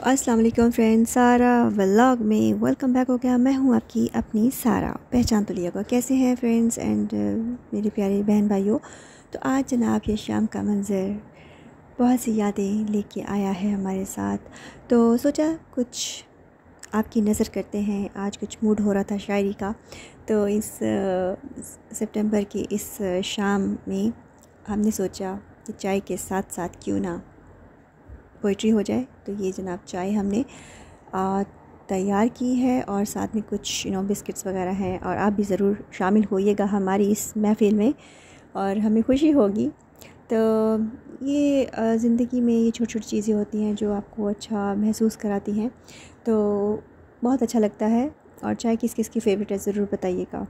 अस्सलाम वालेकुम फ्रेंड्स, सारा व्लॉग में वेलकम बैक हो गया। मैं हूँ आपकी अपनी सारा, पहचान तो लिया होगा। कैसे हैं फ्रेंड्स एंड मेरे प्यारे बहन भाइयों। तो आज जनाब ये शाम का मंज़र बहुत सी यादें लेके आया है हमारे साथ। तो सोचा कुछ आपकी नज़र करते हैं। आज कुछ मूड हो रहा था शायरी का, तो इस सितंबर की इस शाम में हमने सोचा कि चाय के साथ साथ क्यों ना पोइट्री हो जाए। तो ये जनाब चाय हमने तैयार की है और साथ में कुछ बिस्किट्स वगैरह हैं, और आप भी ज़रूर शामिल होइएगा हमारी इस महफ़िल में और हमें खुशी होगी। तो ये ज़िंदगी में ये छोटी छोटी चीज़ें होती हैं जो आपको अच्छा महसूस कराती हैं, तो बहुत अच्छा लगता है। और चाय किस किस की फ़ेवरेट है ज़रूर बताइएगा।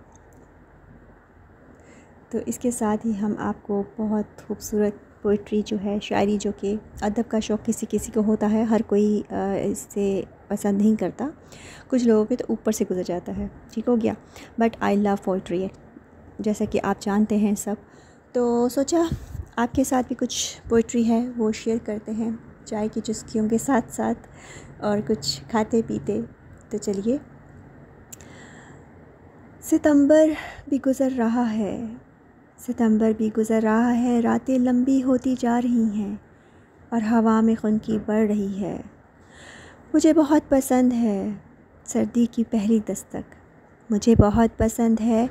तो इसके साथ ही हम आपको बहुत खूबसूरत पोइट्री जो है, शायरी, जो कि अदब का शौक़ किसी किसी को होता है, हर कोई इससे पसंद नहीं करता, कुछ लोगों पे तो ऊपर से गुजर जाता है, ठीक हो गया। बट आई लव पोइट्री, जैसा कि आप जानते हैं सब। तो सोचा आपके साथ भी कुछ पोइट्री है वो शेयर करते हैं चाय की चुस्कियों के साथ साथ, और कुछ खाते पीते। तो चलिए। सितंबर भी गुज़र रहा है, सितंबर भी गुज़र रहा है, रातें लंबी होती जा रही हैं और हवा में खुनकी बढ़ रही है। मुझे बहुत पसंद है सर्दी की पहली दस्तक, मुझे बहुत पसंद है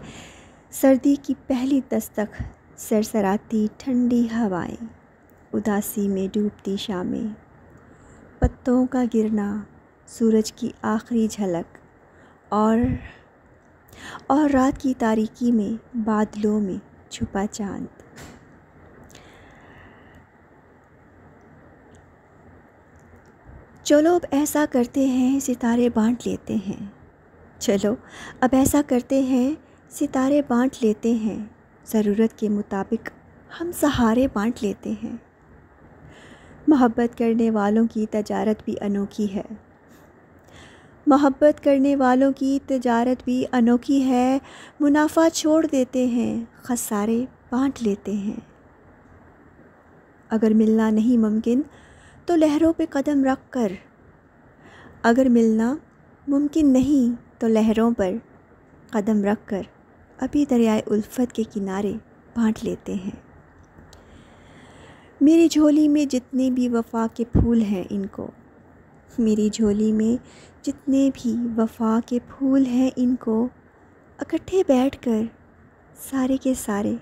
सर्दी की पहली दस्तक। सरसराती ठंडी हवाएं, उदासी में डूबती शामें, पत्तों का गिरना, सूरज की आखिरी झलक, और रात की तारीकी में बादलों में छुपा चांद। चलो अब ऐसा करते हैं सितारे बांट लेते हैं, चलो अब ऐसा करते हैं सितारे बांट लेते हैं, ज़रूरत के मुताबिक हम सहारे बांट लेते हैं। मोहब्बत करने वालों की तजारत भी अनोखी है, मोहब्बत करने वालों की तजारत भी अनोखी है। मुनाफा छोड़ देते हैं, खसारे बांट लेते हैं। अगर मिलना नहीं मुमकिन तो लहरों पे कदम रख कर, अगर मिलना मुमकिन नहीं तो लहरों पर कदम रख कर, अभी दरियाए उल्फत के किनारे बांट लेते हैं। मेरी झोली में जितने भी वफ़ा के फूल हैं इनको, मेरी झोली में जितने भी वफ़ा के फूल हैं इनको, इकट्ठे बैठकर सारे के सारे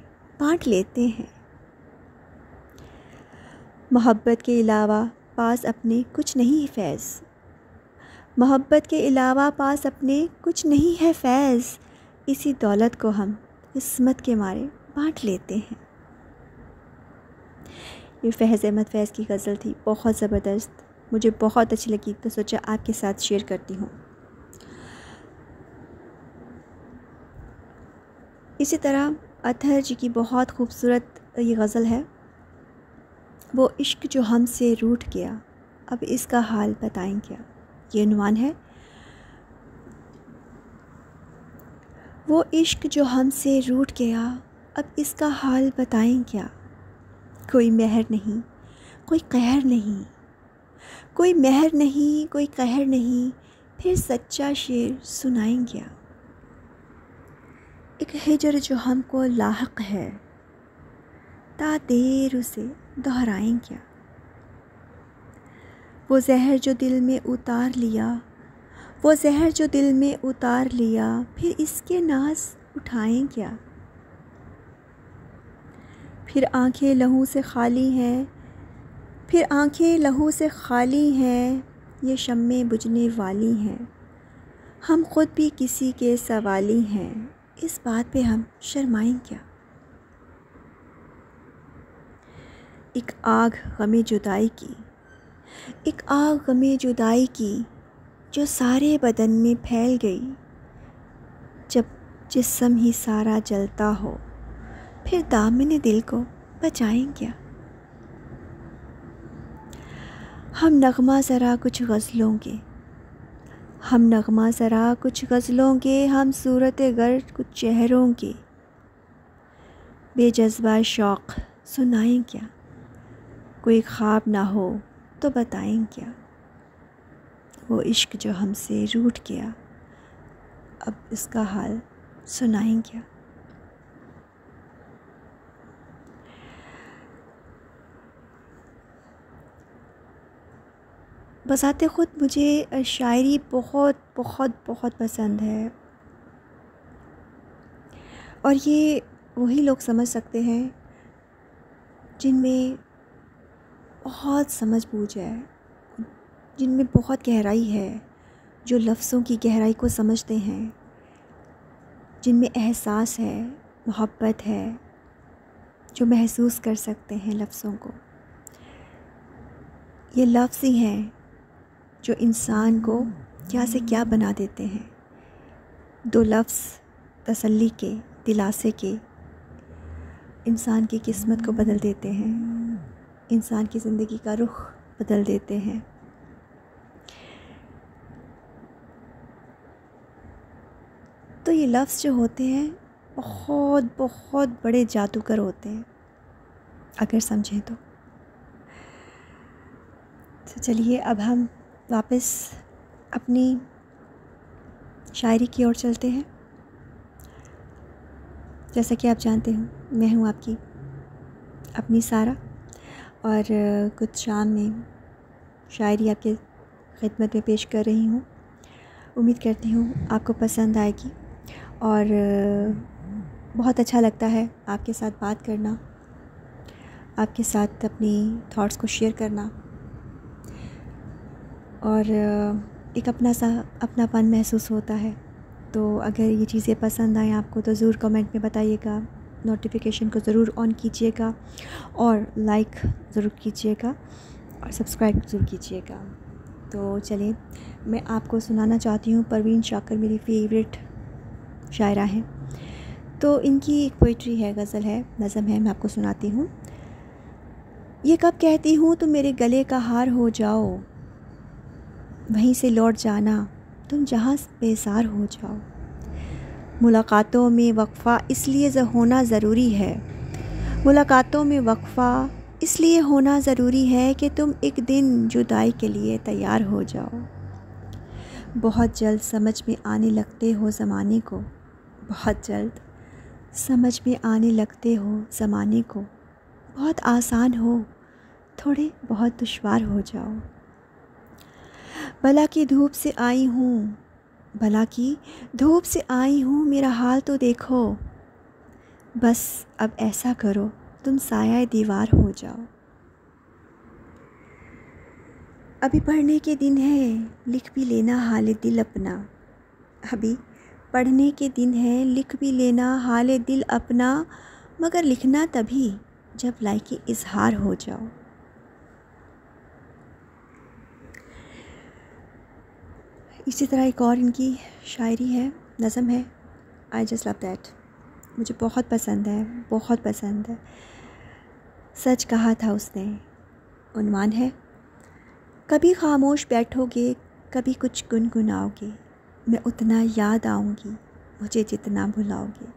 बांट लेते हैं। मोहब्बत के अलावा पास अपने कुछ नहीं है फैज़, मोहब्बत के अलावा पास अपने कुछ नहीं है फैज़, इसी दौलत को हम किस्मत के मारे बांट लेते हैं। ये फैज़ अहमद फैज़ की गज़ल थी, बहुत ज़बरदस्त, मुझे बहुत अच्छी लगी, तो सोचा आपके साथ शेयर करती हूँ। इसी तरह अतहर जी की बहुत खूबसूरत ये गज़ल है, वो इश्क जो हमसे रूठ गया अब इसका हाल बताएं क्या। ये उन्वान है, वो इश्क जो हमसे रूठ गया अब इसका हाल बताएं क्या। कोई मेहर नहीं, कोई कहर नहीं, कोई मेहर नहीं, कोई कहर नहीं, फिर सच्चा शेर सुनाएं क्या। एक हिजर जो हमको लाहक है, ता देर उसे दोहराएं क्या। वो जहर जो दिल में उतार लिया, वो जहर जो दिल में उतार लिया, फिर इसके नाज उठाएं क्या। फिर आंखें लहू से खाली हैं, फिर आंखें लहू से खाली हैं, ये शम्मे बुझने वाली हैं, हम खुद भी किसी के सवाली हैं, इस बात पे हम शर्माएं क्या। एक आग गमे जुदाई की, एक आग गमे जुदाई की, जो सारे बदन में फैल गई, जब जिस्म ही सारा जलता हो, फिर दामन दिल को बचाएं क्या। हम नगमा ज़रा कुछ गज़लों के, हम नगमा ज़रा कुछ गज़लों के, हम सूरत गर्द कुछ चेहरों के, बेजज़्बा शौक़ सुनाएं क्या। कोई ख्वाब ना हो तो बताएं क्या। वो इश्क जो हमसे रूठ गया, अब इसका हाल सुनाएं क्या। बसाते ख़ुद मुझे शायरी बहुत बहुत बहुत पसंद है, और ये वही लोग समझ सकते हैं जिनमें बहुत समझ बूझ है, जिनमें बहुत गहराई है, जो लफ्ज़ों की गहराई को समझते हैं, जिनमें एहसास है, मोहब्बत है, जो महसूस कर सकते हैं लफ्ज़ों को। ये लफ्ज़ ही हैं जो इंसान को क्या से क्या बना देते हैं। दो लफ्ज़ तसल्ली के, दिलासे के, इंसान की किस्मत को बदल देते हैं, इंसान की ज़िंदगी का रुख बदल देते हैं। तो ये लफ्ज़ जो होते हैं बहुत बहुत बड़े जादूगर होते हैं, अगर समझें तो चलिए अब हम वापस अपनी शायरी की ओर चलते हैं। जैसा कि आप जानते हो, मैं हूँ आपकी अपनी सारा, और कुछ शाम में शायरी आपके खिदमत में पेश कर रही हूँ। उम्मीद करती हूँ आपको पसंद आएगी, और बहुत अच्छा लगता है आपके साथ बात करना, आपके साथ अपनी थॉट्स को शेयर करना, और एक अपनापन महसूस होता है। तो अगर ये चीज़ें पसंद आएँ आपको तो ज़रूर कमेंट में बताइएगा, नोटिफिकेशन को ज़रूर ऑन कीजिएगा, और लाइक ज़रूर कीजिएगा, और सब्सक्राइब ज़रूर कीजिएगा। तो चलिए मैं आपको सुनाना चाहती हूँ। परवीन शाकर मेरी फेवरेट शायरा हैं, तो इनकी एक पोइट्री है, गज़ल है, नज़म है, मैं आपको सुनाती हूँ। ये कब कहती हूँ तुम मेरे गले का हार हो जाओ, वहीं से लौट जाना तुम जहाँ बेसार हो जाओ। मुलाकातों में वक्फ़ा इसलिए होना ज़रूरी है, मुलाकातों में वक्फ़ा इसलिए होना ज़रूरी है कि तुम एक दिन जुदाई के लिए तैयार हो जाओ। बहुत जल्द समझ में आने लगते हो ज़माने को, बहुत जल्द समझ में आने लगते हो ज़माने को। बहुत आसान हो, थोड़े बहुत दुश्वार हो जाओ। भला की धूप से आई हूँ, भला की धूप से आई हूँ, मेरा हाल तो देखो। बस अब ऐसा करो तुम साया दीवार हो जाओ। अभी पढ़ने के दिन है, लिख भी लेना हाल दिल अपना। अभी पढ़ने के दिन है, लिख भी लेना हाल दिल अपना, मगर लिखना तभी जब लायकी इजहार हो जाओ। इसी तरह एक और इनकी शायरी है, नज़म है, आई जस्ट लव दैट, मुझे बहुत पसंद है, बहुत पसंद है। सच कहा था उसने, उन्वान है, कभी खामोश बैठोगे, कभी कुछ गुनगुनाओगे, मैं उतना याद आऊँगी मुझे जितना भुलाओगे।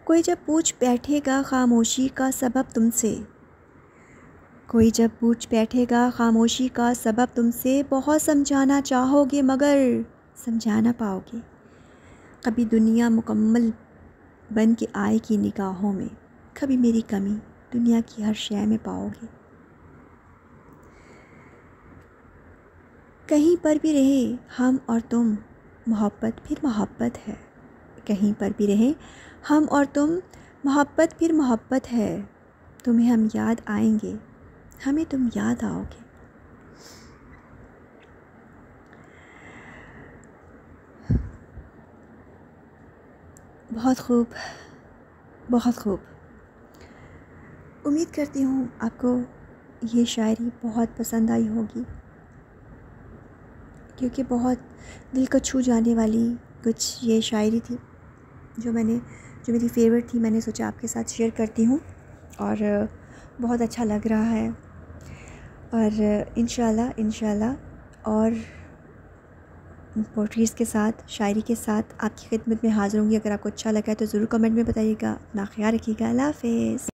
कोई जब पूछ बैठेगा खामोशी का सबब तुमसे, कोई जब पूछ बैठेगा खामोशी का सबब तुमसे, बहुत समझाना चाहोगे मगर समझा ना पाओगे। कभी दुनिया मुकम्मल बन के आएगी निगाहों में, कभी मेरी कमी दुनिया की हर शय में पाओगे। कहीं पर भी रहे हम और तुम, मोहब्बत फिर मोहब्बत है। कहीं पर भी रहे हम और तुम, मोहब्बत फिर मोहब्बत है। तुम्हें हम याद आएंगे, हमें तुम याद आओगे। बहुत खूब, बहुत खूब। उम्मीद करती हूँ आपको ये शायरी बहुत पसंद आई होगी, क्योंकि बहुत दिल को छू जाने वाली कुछ ये शायरी थी जो मेरी फेवरेट थी। मैंने सोचा आपके साथ शेयर करती हूँ, और बहुत अच्छा लग रहा है। और इंशाल्लाह और पोट्रीज़ के साथ, शायरी के साथ आपकी खिदमत में हाज़िर होंगी। अगर आपको अच्छा लगा है तो ज़रूर कमेंट में बताइएगा। अपना ख्याल रखिएगा। अल्लाह हाफ़िज़।